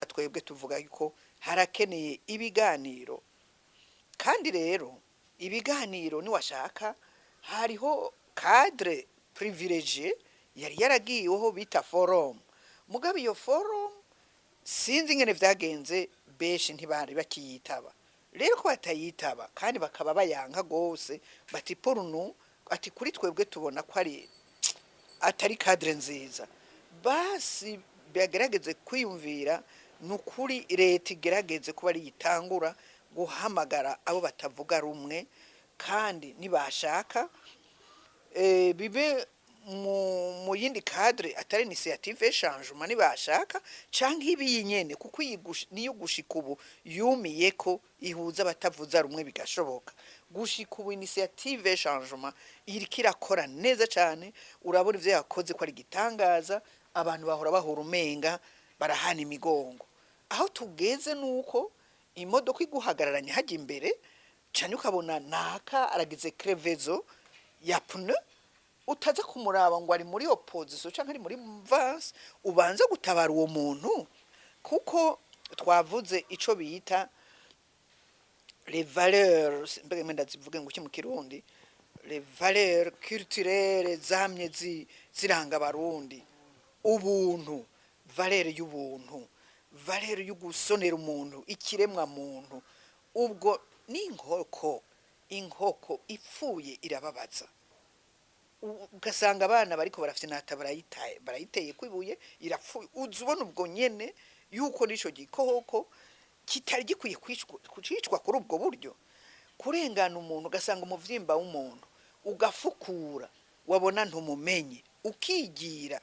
twebwe tuvuga yuko harakeneye ibiganiro, kandi rero ibiganiro niwashaka hariho cadre privilegié yari yaragiyeho bita forum, mugabe iyo forum sinzi ingene vyagenze, benshi ntibari bakiyitaba. Rero ko batayitaba kandi bakaba bayanka gose, bati porunu ati kuri twebwe tubona ko atari cadre nziza, basi bagerageze kwiyumvira nukuri leta igerageze kuba ari yitangura guhamagara abo batavuga rumwe, kandi nibashaka bibe mu yindi cadre atari initiative changement nibashaka canke ibi nyene, kuko niyo gushika ubu yumiye ko ihuza batavuza rumwe bigashoboka. Gushika ubu initiative changement iriko irakora neza cane, urabona ivyo yakoze ko ari gitangaza, abantu bahora bahura umenga barahana imigongo. Aho tugeze nuko imodoka iguhagararanye haja imbere cane, ukabona naka aragize crevezo ya pneu, utaza kumuraba ngo ari muri opposition canke ari muri mvance, ubanza gutabara uwo muntu, kuko twavuze ico bita les valeurs, mbega menda zivuge ngo mu Kirundi, les valeurs culturelles zamye ziranga abarundi, ubuntu, valeur y'ubuntu, valeur y'ugusonera umuntu, ikiremwa muntu. Ubwo ni inkoko ipfuye irababaza, ugasanga abana bariko barafyinata barayiteye kwibuye irapfuye, uzubona ubwo nyene yuko nico gikoko kitari gikwiye kwicwa kuri ubwo buryo. Kurengana umuntu, ugasanga umuvyimba w'umuntu ugafukura, wabona ntumumenye, ukigira,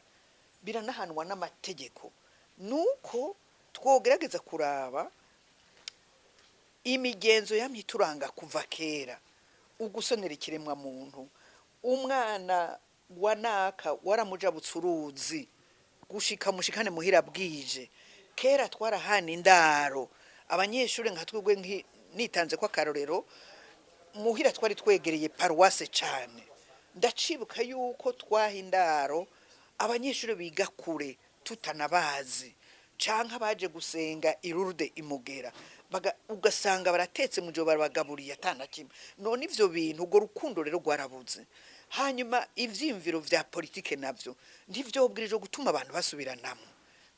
biranahanwa n'amategeko. Nuko twogerageza kuraba imigenzo yamyituranga kuva kera, ugusonera ikiremwa muntu. Umwana wanaka waramujabutse uruzi gushika mushikane muhira bwije, kera twarahana indaro. Abanyeshuri nka twebwe nitanze kwa karorero, muhira twari twegereye paroisse cyane, ndacibuka yuko twaha indaro abanyeshuri biga kure tutanabazi, canka baje gusenga irurde imugera, ugasanga baratetse mu gihe barabagaburiye atana kimwe. None ivyo bintu ubwo rukundo rero rwarabuze. Hanyuma ivyimviro vya politike navyo ntivyobwirije gutuma abantu basubiranamo,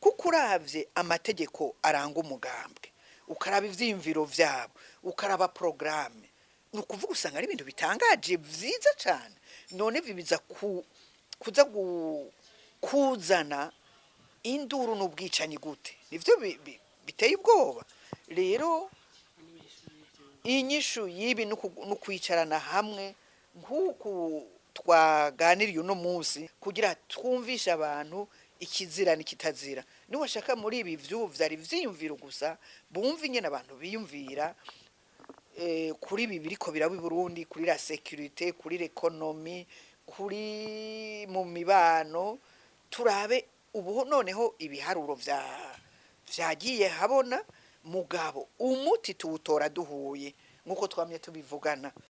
kuko uravye amategeko aranga umugambwe, ukaraba ivyimviro vyabo, ukaraba programme, nukuvuga usanga ari ibintu bitangaje vyiza cyane. None bibiza kuza kuzana induru n'ubwicanyi gute? Nivyo biteye ubwoba. Rero inyishu yibi n'ukwicarana hamwe nk'uku twaganiriye uno munsi, kugira twumvisha abantu ikizira n'ikitazira. Niwashaka muri ibi vyari vyiyumviro gusa, bumva ingene abantu biyumvira kuri ibi biriko biraba i Burundi, kuri la sécurité, kuri l'économie, kuri mu mibano. Turabe ubu noneho ibiharuro vyagiye habona, mugabo umuti tuwutora duhuye, nkuko twamye tubivugana.